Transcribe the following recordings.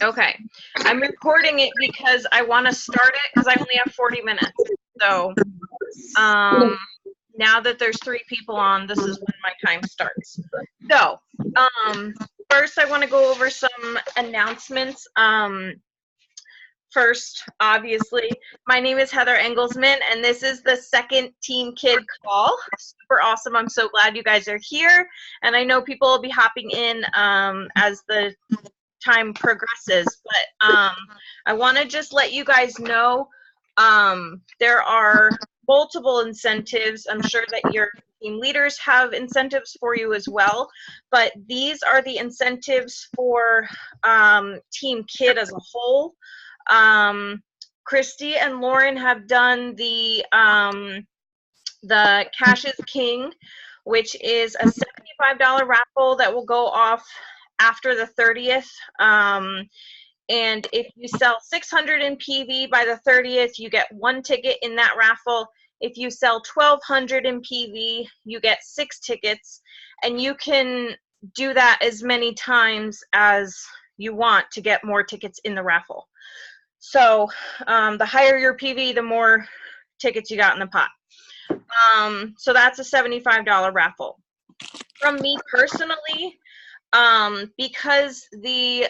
Okay. I'm recording it because I want to start it because I only have 40 minutes. So now that there's 3 people on, this is when my time starts. So first I want to go over some announcements. First, obviously, my name is Heather Engelsman, and this is the second Team Kid call. Super awesome. I'm so glad you guys are here. And I know people will be hopping in as the time progresses. But I want to just let you guys know there are multiple incentives. I'm sure that your team leaders have incentives for you as well. But these are the incentives for Team Kid as a whole. Christy and Lauren have done the Cash is King, which is a $75 raffle that will go off after the 30th. And if you sell 600 in PV by the 30th, you get 1 ticket in that raffle. If you sell 1,200 in PV, you get 6 tickets, and you can do that as many times as you want to get more tickets in the raffle. So the higher your PV, the more tickets you got in the pot. So that's a $75 raffle. From me personally, because the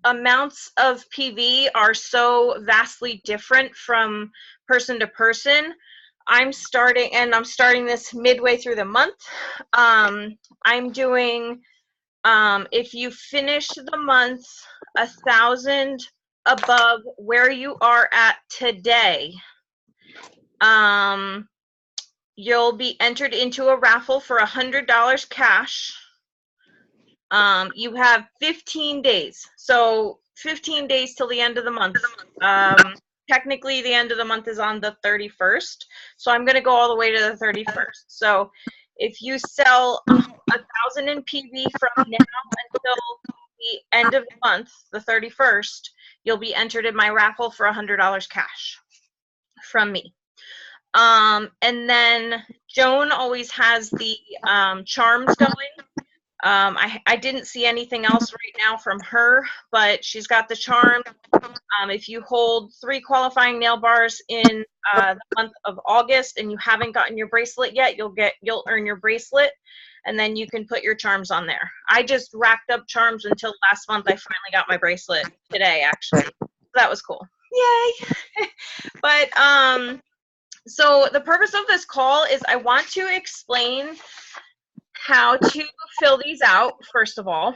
amounts of PV are so vastly different from person to person, I'm starting this midway through the month. I'm doing, if you finish the month 1,000 above where you are at today, you'll be entered into a raffle for $100 cash. You have 15 days. So 15 days till the end of the month. Technically, the end of the month is on the 31st. So I'm going to go all the way to the 31st. So if you sell 1,000 in PV from now until the end of the month, the 31st, you'll be entered in my raffle for $100 cash from me. And then Joan always has the charms going. I didn't see anything else right now from her, but she's got the charm. If you hold 3 qualifying nail bars in the month of August and you haven't gotten your bracelet yet, you'll earn your bracelet, and then you can put your charms on there. I just racked up charms until last month. I finally got my bracelet today, actually. That was cool. Yay! But so the purpose of this call is I want to explain how to fill these out, first of all.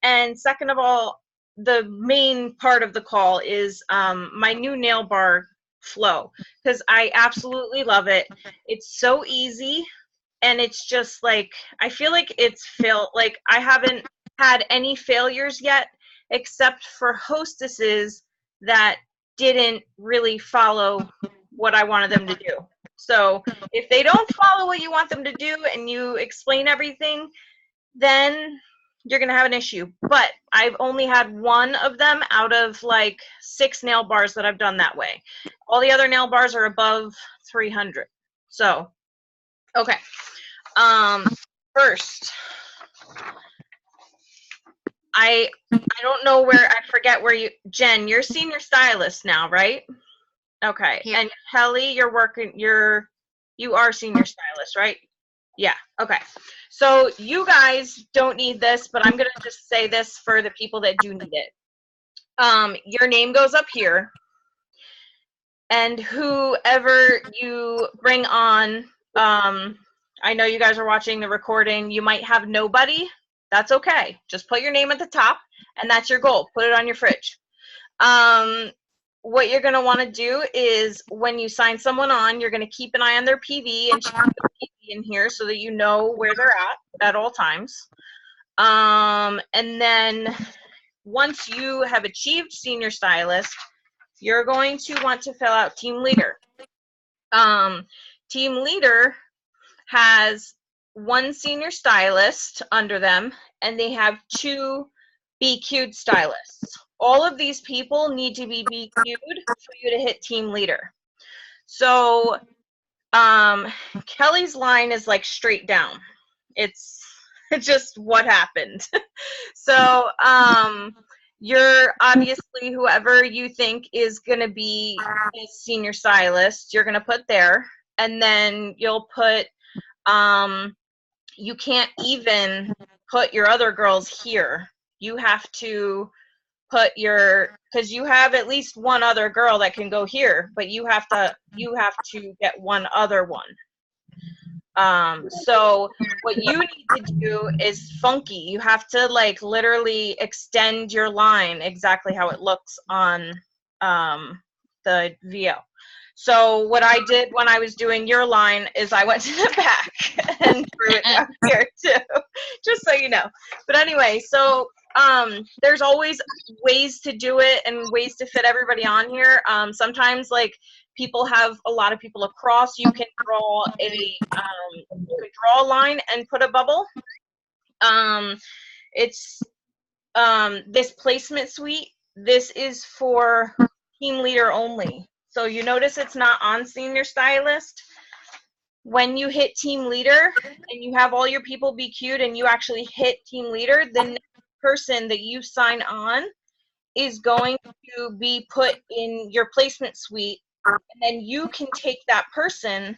And second of all, the main part of the call is my new nail bar flow, because I absolutely love it. It's so easy, and it's just like, I feel like it's like I haven't had any failures yet, except for hostesses that didn't really follow what I wanted them to do. So if they don't follow what you want them to do and you explain everything, then you're going to have an issue. But I've only had 1 of them out of like 6 nail bars that I've done that way. All the other nail bars are above 300. So, okay. First, I don't know where, I forget where Jen, you're senior stylist now, right? Okay. Yeah. And Kelly, you are senior stylist, right? Yeah. Okay. So you guys don't need this, but I'm going to just say this for the people that do need it. Your name goes up here, and whoever you bring on, I know you guys are watching the recording, you might have nobody. That's okay. Just put your name at the top, and that's your goal. Put it on your fridge. What you're going to want to do is when you sign someone on, you're going to keep an eye on their PV and check their PV in here so that you know where they're at all times. And then once you have achieved senior stylist, you're going to want to fill out team leader. Team leader has 1 senior stylist under them, and they have 2 BQ'd stylists. All of these people need to be BQ'd for you to hit team leader. So Kelly's line is like straight down. It's just what happened. So you're obviously whoever you think is going to be the senior stylist, you're going to put there. And then you'll put, you can't even put your other girls here. You have to put your, because you have at least one other girl that can go here, but you have to get one other one. So what you need to do is funky. You have to like literally extend your line exactly how it looks on the VO. So what I did when I was doing your line is I went to the back and drew it down here too, just so you know. But anyway, so there's always ways to do it and ways to fit everybody on here. Sometimes like people have a lot of people across. You can draw a line and put a bubble. It's this placement suite. This is for team leader only. So you notice it's not on senior stylist. When you hit team leader and you have all your people be queued and you actually hit team leader, the next person that you sign on is going to be put in your placement suite, and then you can take that person.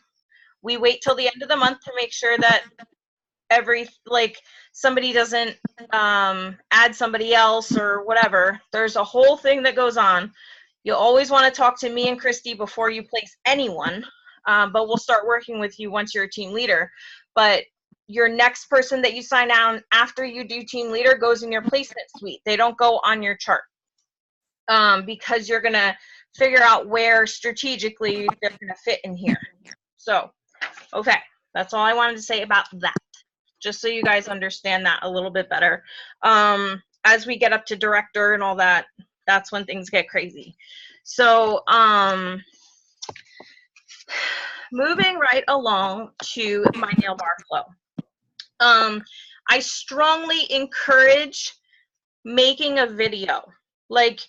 We wait till the end of the month to make sure that somebody doesn't add somebody else or whatever. There's a whole thing that goes on. You'll always want to talk to me and Christy before you place anyone, but we'll start working with you once you're a team leader. But your next person that you sign on after you do team leader goes in your placement suite. They don't go on your chart, because you're going to figure out where strategically they're going to fit in here. So, okay, that's all I wanted to say about that, just so you guys understand that a little bit better. As we get up to director and all that, that's when things get crazy. So, moving right along to my nail bar flow. I strongly encourage making a video. Like,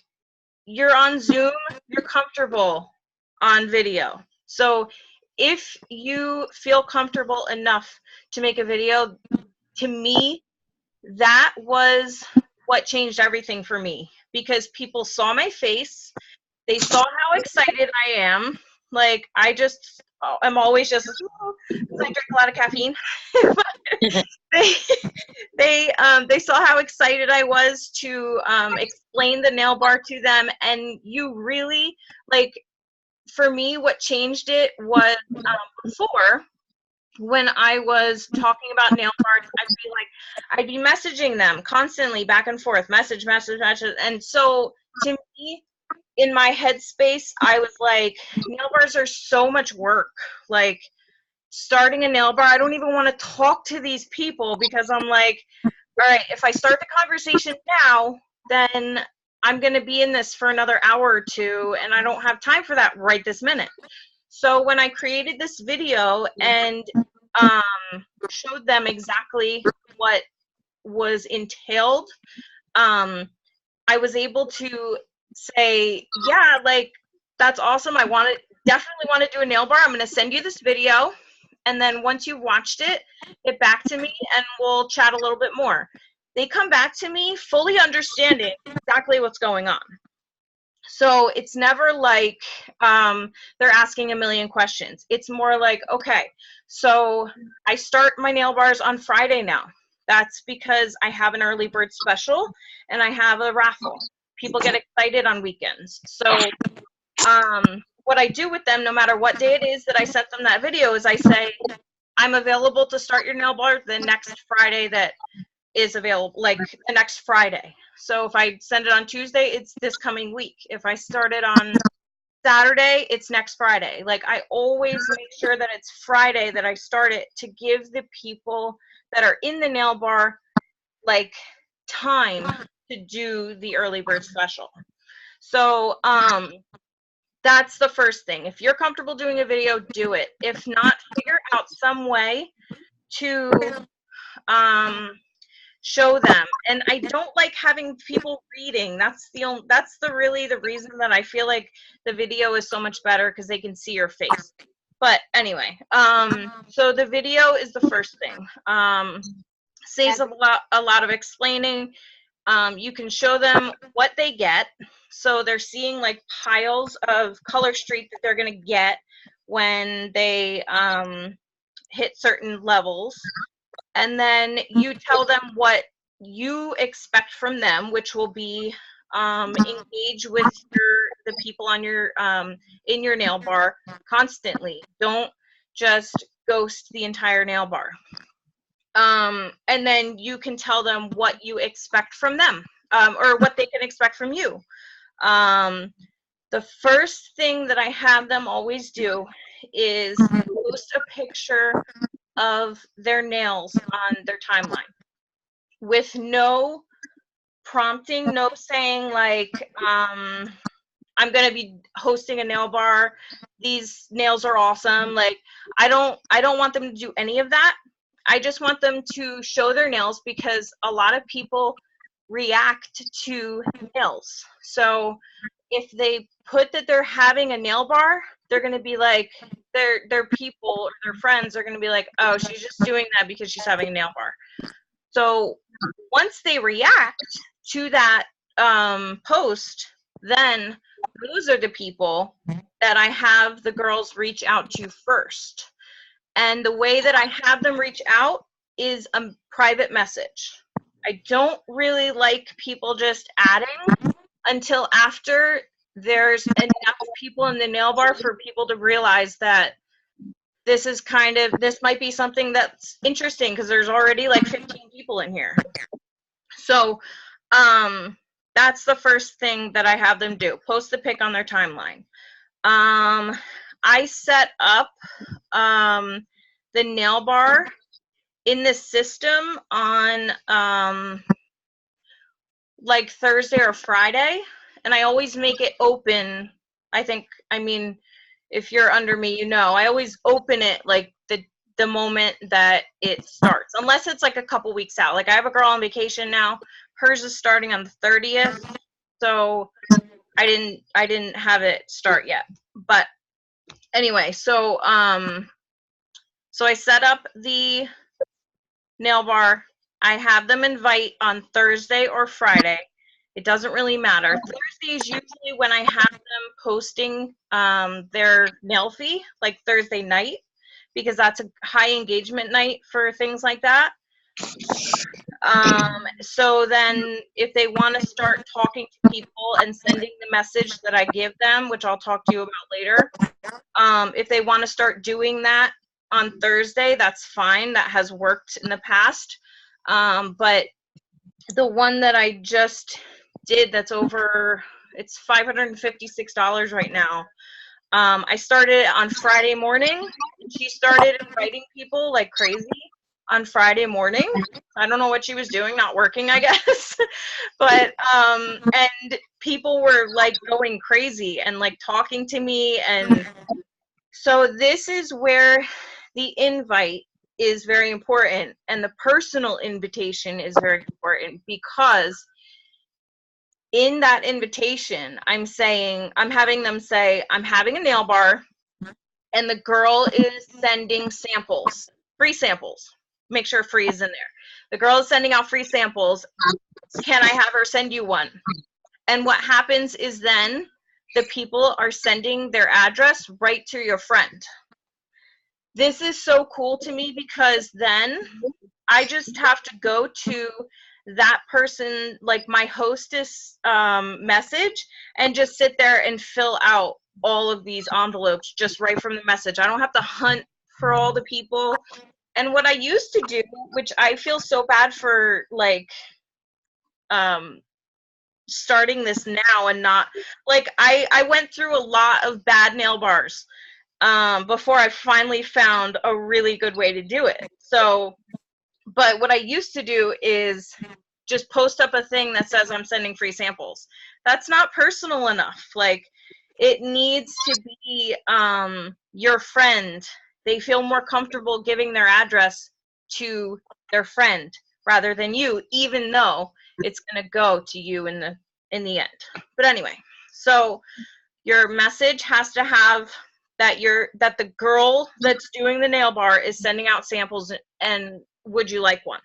you're on Zoom, you're comfortable on video. So if you feel comfortable enough to make a video, to me, that was what changed everything for me, because people saw my face. They saw how excited I am. Like, I'm always just, because I drink a lot of caffeine. They saw how excited I was to explain the nail bar to them, and you really, like, for me, what changed it was, before, when I was talking about nail bars, I'd be messaging them constantly back and forth, message, and so to me, in my headspace, I was like, nail bars are so much work. Like, starting a nail bar, I don't even want to talk to these people, because I'm like, all right, if I start the conversation now, then I'm going to be in this for another hour or two, and I don't have time for that right this minute. So when I created this video and showed them exactly what was entailed, I was able to say, yeah, like, that's awesome. Definitely want to do a nail bar. I'm going to send you this video. And then once you've watched it, get back to me and we'll chat a little bit more. They come back to me fully understanding exactly what's going on. So it's never like they're asking a million questions. It's more like, okay, so I start my nail bars on Friday now. That's because I have an early bird special and I have a raffle. People get excited on weekends. So what I do with them, no matter what day it is that I sent them that video, is I say, I'm available to start your nail bar the next Friday that is available, like the next Friday. So if I send it on Tuesday, it's this coming week. If I start it on Saturday, it's next Friday. Like, I always make sure that it's Friday that I start it, to give the people that are in the nail bar, like, time to do the early bird special. So that's the first thing. If you're comfortable doing a video, do it. If not, figure out some way to show them. And I don't like having people reading. That's really the reason that I feel like the video is so much better, because they can see your face. But anyway, so the video is the first thing. Saves a lot of explaining. You can show them what they get. So they're seeing like piles of color streak that they're going to get when they hit certain levels. And then you tell them what you expect from them, which will be engage with the people on your in your nail bar constantly. Don't just ghost the entire nail bar. And then you can tell them what you expect from them, or what they can expect from you. The first thing that I have them always do is post a picture of their nails on their timeline with no prompting, no saying like, I'm going to be hosting a nail bar. These nails are awesome. Like, I don't want them to do any of that. I just want them to show their nails, because a lot of people react to nails. So if they put that they're having a nail bar, they're going to be like, their people or their friends are going to be like, oh, she's just doing that because she's having a nail bar. So once they react to that post, then those are the people that I have the girls reach out to first. And the way that I have them reach out is a private message. I don't really like people just adding until after there's enough people in the nail bar for people to realize that this might be something that's interesting, because there's already like 15 people in here. So that's the first thing that I have them do, post the pic on their timeline. I set up the nail bar in the system on like Thursday or Friday, and I always make it open. I mean, if you're under me, you know, I always open it like the moment that it starts, unless it's like a couple weeks out. Like I have a girl on vacation now. Hers is starting on the 30th, so I didn't have it start yet. But anyway, so I set up the nail bar. I have them invite on Thursday or Friday. It doesn't really matter. Thursday is usually when I have them posting their nail fee, like Thursday night, because that's a high engagement night for things like that. So then if they want to start talking to people and sending the message that I give them, which I'll talk to you about later, if they want to start doing that on Thursday, that's fine. That has worked in the past. But the one that I just did, that's over, it's $556 right now. I started it on Friday morning, and she started inviting people like crazy on Friday morning. I don't know what she was doing, not working, I guess. But and people were like going crazy and like talking to me. And so this is where the invite is very important, and the personal invitation is very important, because in that invitation, I'm having them say, I'm having a nail bar, and the girl is sending samples, free samples. Make sure free is in there. The girl is sending out free samples. Can I have her send you one? And what happens is then the people are sending their address right to your friend. This is so cool to me, because then I just have to go to that person, like my hostess message, and just sit there and fill out all of these envelopes just right from the message. I don't have to hunt for all the people. And what I used to do, which I feel so bad for, like, starting this now and not, like, I went through a lot of bad nail bars before I finally found a really good way to do it. So, but what I used to do is just post up a thing that says I'm sending free samples. That's not personal enough. Like, it needs to be your friend. They feel more comfortable giving their address to their friend rather than you, even though it's going to go to you in the end. But anyway, so your message has to have that the girl that's doing the nail bar is sending out samples, and would you like one?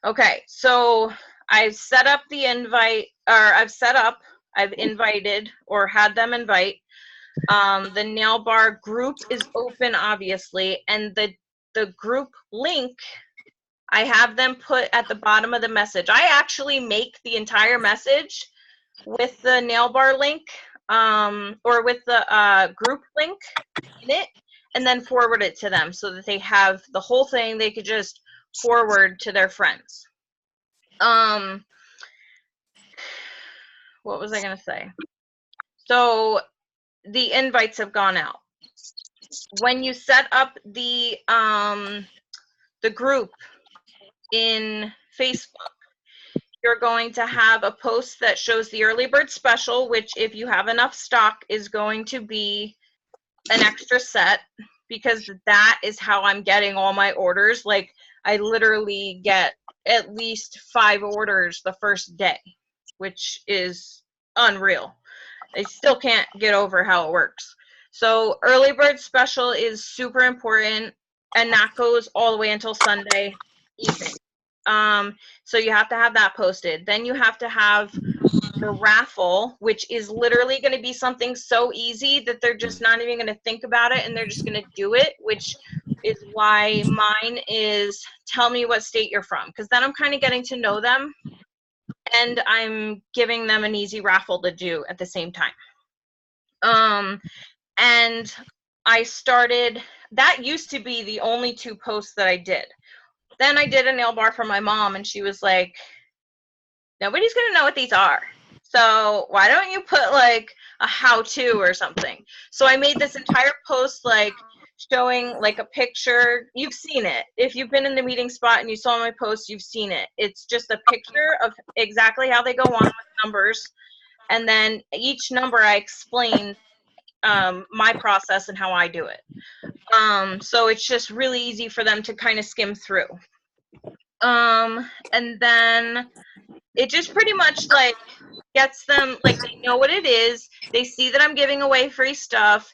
Okay, so I've set up the invite, or I've invited or had them invite. The nail bar group is open, obviously, and the group link, I have them put at the bottom of the message. I actually make the entire message with the nail bar link, or with the group link in it, and then forward it to them so that they have the whole thing. They could just forward to their friends. What was I going to say? So the invites have gone out. When you set up the group in Facebook, you're going to have a post that shows the early bird special, which if you have enough stock is going to be an extra set, because that is how I'm getting all my orders. Like, I literally get at least 5 orders the first day, which is unreal. I still can't get over how it works. So early bird special is super important, and that goes all the way until Sunday evening. So you have to have that posted. Then you have to have the raffle, which is literally going to be something so easy that they're just not even going to think about it, and they're just going to do it, which is why mine is tell me what state you're from, because then I'm kind of getting to know them, and I'm giving them an easy raffle to do at the same time. And I started, that used to be the only 2 posts that I did. Then I did a nail bar for my mom, and she was like, nobody's going to know what these are. So why don't you put like a how-to or something? So I made this entire post like showing like a picture. You've seen it. If you've been in the meeting spot and you saw my post, you've seen it. It's just a picture of exactly how they go on with numbers. And then each number I explain my process and how I do it. So it's just really easy for them to kind of skim through. And then it just pretty much like gets them, like, they know what it is, they see that I'm giving away free stuff,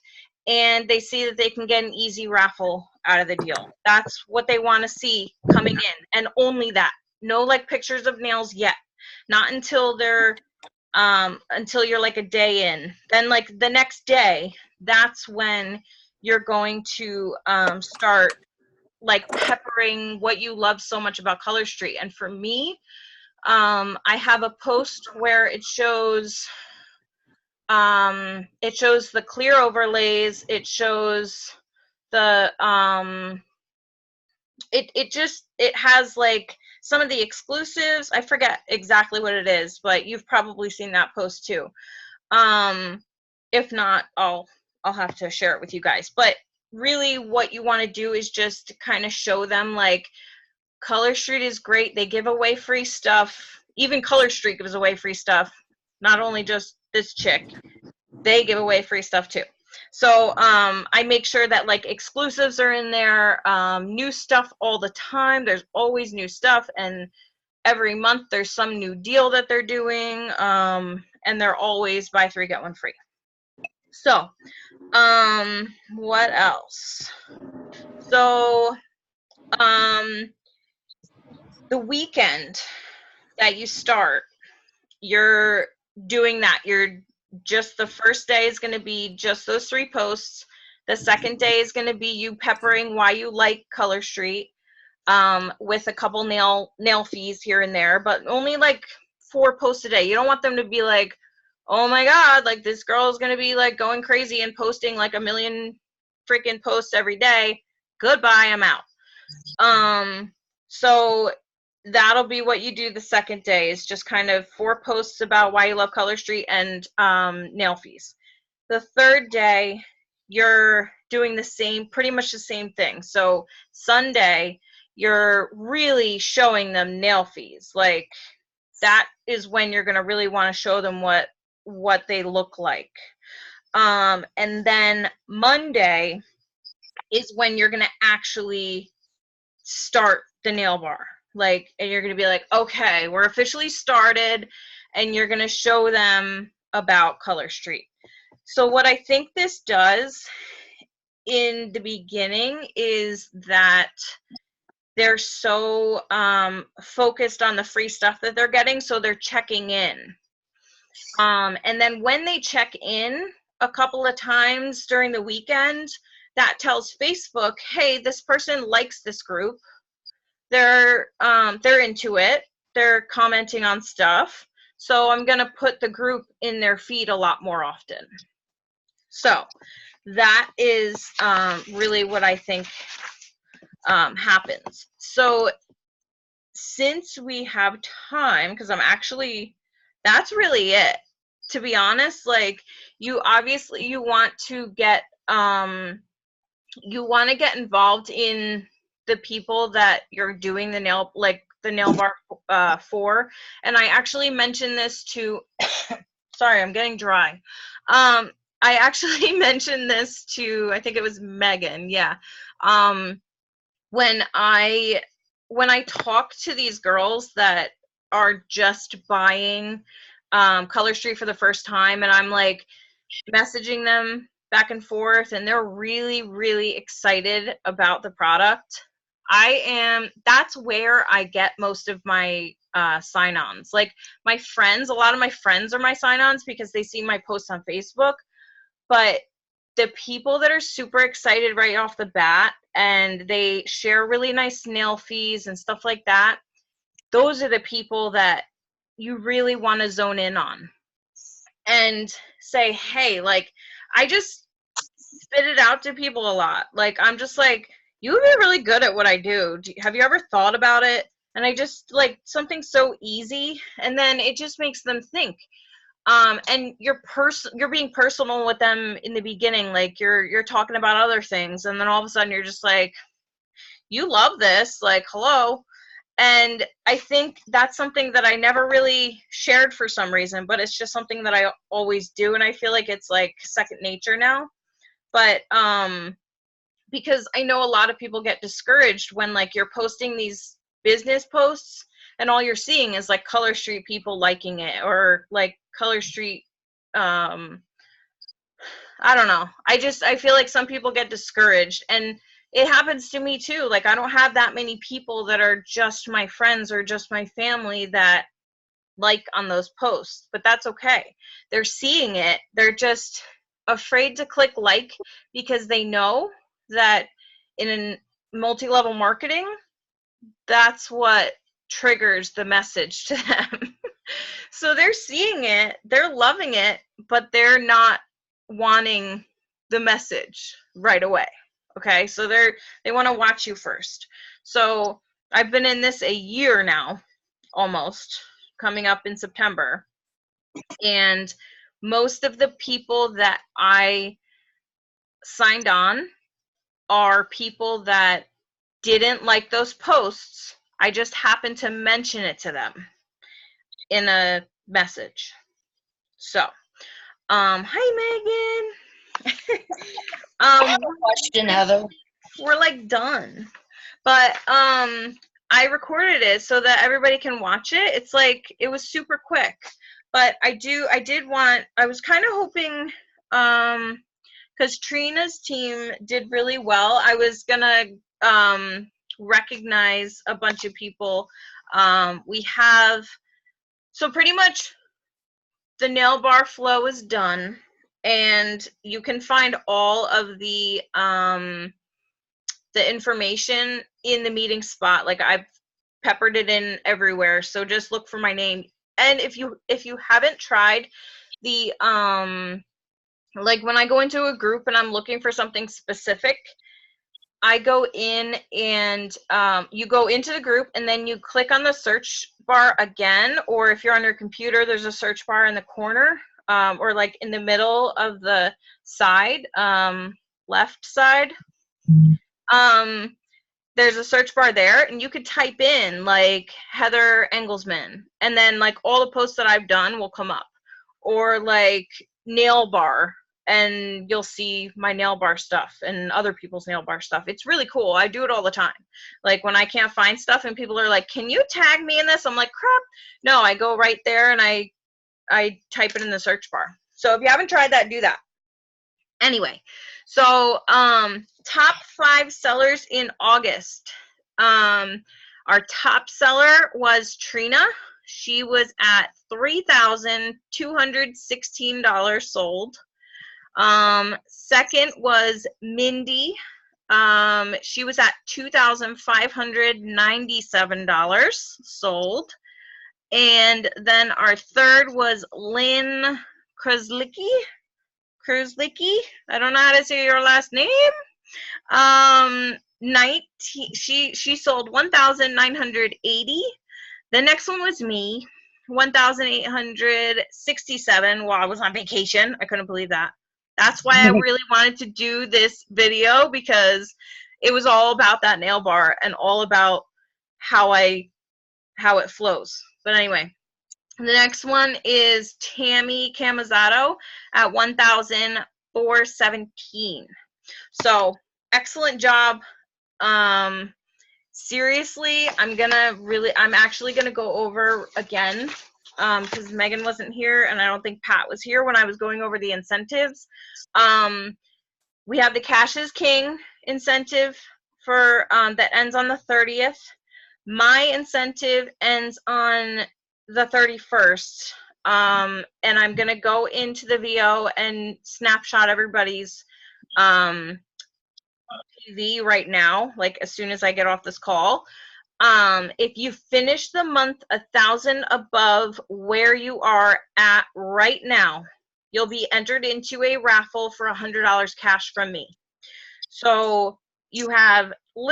and they see that they can get an easy raffle out of the deal. That's what they want to see coming in, and only that. No like pictures of nails yet. Not until they're until you're like a day in. Then like the next day, that's when you're going to start like peppering what you love so much about Color Street. And for me, I have a post where it shows the clear overlays, it shows the it has like some of the exclusives. I forget exactly what it is, but you've probably seen that post too. If not, I'll have to share it with you guys. But really what you want to do is just kind of show them like Color Street is great. They give away free stuff. Even Color Street gives away free stuff. Not only just this chick, they give away free stuff too. So I make sure that like exclusives are in there, new stuff all the time. There's always new stuff, and every month there's some new deal that they're doing, and they're always buy 3 get 1 free. So what else? So the weekend that you start, you're doing that. You're just, the first day is going to be just those 3 posts. The second day is going to be you peppering why you like Color Street, with a couple nail fees here and there, but only like 4 posts a day. You don't want them to be like, oh my god, like this girl is going to be like going crazy and posting like a million freaking posts every day. Goodbye, I'm out. So that'll be what you do the second day, is just kind of 4 posts about why you love Color Street and nail fees. The third day, you're doing the same, pretty much the same thing. So Sunday, you're really showing them nail fees. Like, that is when you're going to really want to show them what they look like. And then Monday is when you're going to actually start the nail bar. Like, and you're going to be like, okay, we're officially started, and you're going to show them about Color Street. So what I think this does in the beginning is that they're so focused on the free stuff that they're getting, so they're checking in. And then when they check in a couple of times during the weekend, that tells Facebook, hey, this person likes this group. They're into it. They're commenting on stuff. So I'm going to put the group in their feed a lot more often. So that is really what I think happens. So since we have time, because that's really it. To be honest, like, you obviously you want to get involved in the people that you're doing the nail bar for. And I actually mentioned this to sorry, I'm getting dry. I actually mentioned this to, I think it was Megan, yeah. When I talk to these girls that are just buying Color Street for the first time, and I'm like messaging them back and forth, and they're really, really excited about the product, that's where I get most of my sign-ons. Like, my friends, a lot of my friends are my sign-ons because they see my posts on Facebook, but the people that are super excited right off the bat and they share really nice nail fees and stuff like that, those are the people that you really want to zone in on and say, hey, like, I just spit it out to people a lot. Like, I'm just like, you would be really good at what I do. Have you ever thought about it? And I just, like, something so easy, and then it just makes them think. And you're being personal with them in the beginning, like you're talking about other things, and then all of a sudden you're just like, you love this, like, hello. And I think that's something that I never really shared for some reason, but it's just something that I always do, and I feel like it's like second nature now. But because I know a lot of people get discouraged when, like, you're posting these business posts and all you're seeing is like Color Street people liking it, or like Color Street I don't know. I feel like some people get discouraged, and it happens to me too. Like, I don't have that many people that are just my friends or just my family that like on those posts, but that's okay. They're seeing it. They're just afraid to click like because they know that in multi-level marketing, that's what triggers the message to them. So they're seeing it, they're loving it, but they're not wanting the message right away. Okay, so they want to watch you first. So I've been in this a year now, almost, coming up in September, and most of the people that I signed on are people that didn't like those posts. I just happened to mention it to them in a message. So, hi Megan. Question, Heather. We're like done, but I recorded it so that everybody can watch it. It's like, it was super quick, but I was kind of hoping, because Trina's team did really well, I was gonna recognize a bunch of people. We have, so pretty much the nail bar flow is done, and you can find all of the information in the meeting spot. Like, I've peppered it in everywhere, so just look for my name. And if you haven't tried the like, when I go into a group and I'm looking for something specific, I go in and you go into the group and then you click on the search bar again, or if you're on your computer, there's a search bar in the corner, or like in the middle of the side, left side. There's a search bar there, and you could type in like Heather Engelsman, and then like all the posts that I've done will come up, or like nail bar, and you'll see my nail bar stuff and other people's nail bar stuff. It's really cool. I do it all the time. Like, when I can't find stuff and people are like, can you tag me in this? I'm like, crap. No, I go right there and I type it in the search bar. So if you haven't tried that, do that. Anyway, so top 5 sellers in August. Our top seller was Trina. She was at $3,216 sold. Second was Mindy. She was at $2,597 sold. And then our third was Lynn Kruslicki. I don't know how to say your last name. 19. She sold 1,980. The next one was me, 1,867 while I was on vacation. I couldn't believe that. That's why I really wanted to do this video, because it was all about that nail bar and all about how it flows. But anyway, the next one is Tammy Camazzato at 1,417. So excellent job. Seriously, I'm actually gonna go over again, because Megan wasn't here and I don't think Pat was here when I was going over the incentives. We have the Cash is King incentive for that ends on the 30th. My incentive ends on the 31st. And I'm gonna go into the VO and snapshot everybody's TV right now, like as soon as I get off this call. If you finish the month 1,000 above where you are at right now, you'll be entered into a raffle for $100 cash from me. So you have you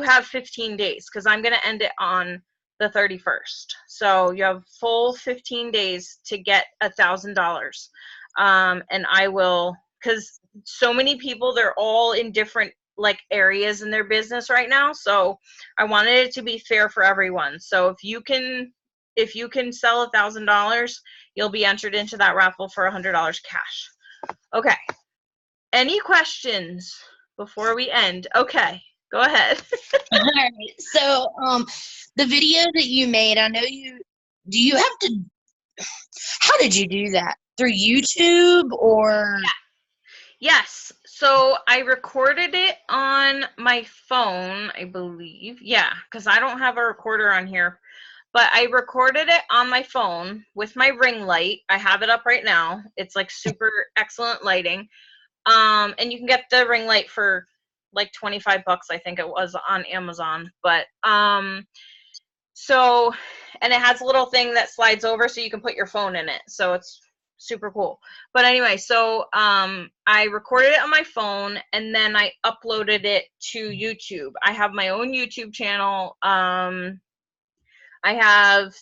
have 15 days, because I'm going to end it on the 31st. So you have full 15 days to get $1,000. And I will, because so many people, they're all in different like areas in their business right now. So I wanted it to be fair for everyone. So if you can sell $1,000, you'll be entered into that raffle for $100 cash. Okay. Any questions before we end? Okay, go ahead. All right. So, the video that you made, I know do you have to, how did you do that? Through YouTube or? Yeah. Yes. So I recorded it on my phone, I believe. Yeah, because I don't have a recorder on here. But I recorded it on my phone with my ring light. I have it up right now. It's like super excellent lighting. And you can get the ring light for like 25 bucks, I think it was, on Amazon. But so, and it has a little thing that slides over so you can put your phone in it. So it's super cool. But anyway, so I recorded it on my phone and then I uploaded it to YouTube. I have my own YouTube channel. I have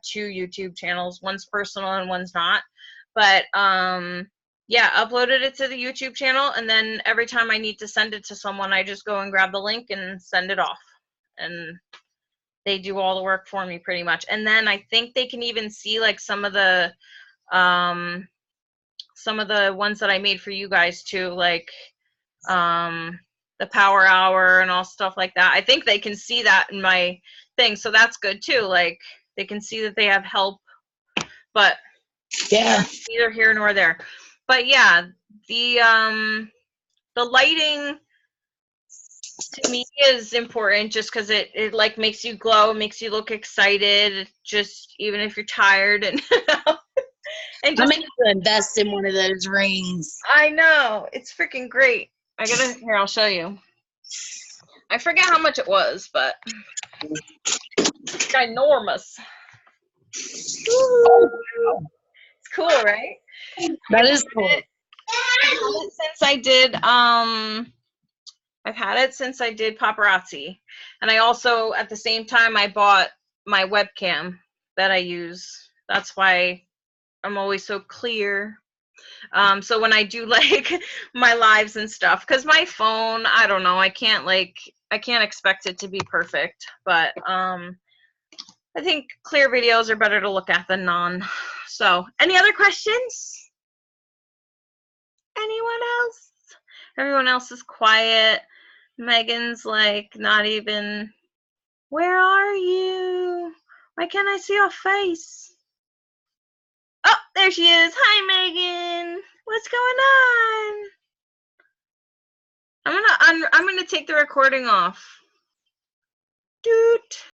two YouTube channels. One's personal and one's not. But yeah, uploaded it to the YouTube channel, and then every time I need to send it to someone, I just go and grab the link and send it off. And they do all the work for me pretty much. And then I think they can even see like some of the ones that I made for you guys too, like the power hour and all stuff like that. I think they can see that in my thing, so that's good too. Like they can see that they have help, but Yeah. neither here nor there. But yeah, the lighting to me is important, just because it like makes you glow, makes you look excited, just even if you're tired and and I'm just going to invest in one of those rings. I know, it's freaking great. Here, I'll show you. I forget how much it was, but it's ginormous. Oh, wow. It's cool, right? That is cool. I've had it since I did paparazzi. And I also, at the same time, I bought my webcam that I use. That's why I'm always so clear. So when I do like my lives and stuff, because my phone, I don't know, I can't expect it to be perfect. But I think clear videos are better to look at than non. So, any other questions? Anyone else? Everyone else is quiet. Megan's like not even, where are you? Why can't I see your face? Oh, there she is. Hi, Megan. What's going on? I'm gonna take the recording off. Doot.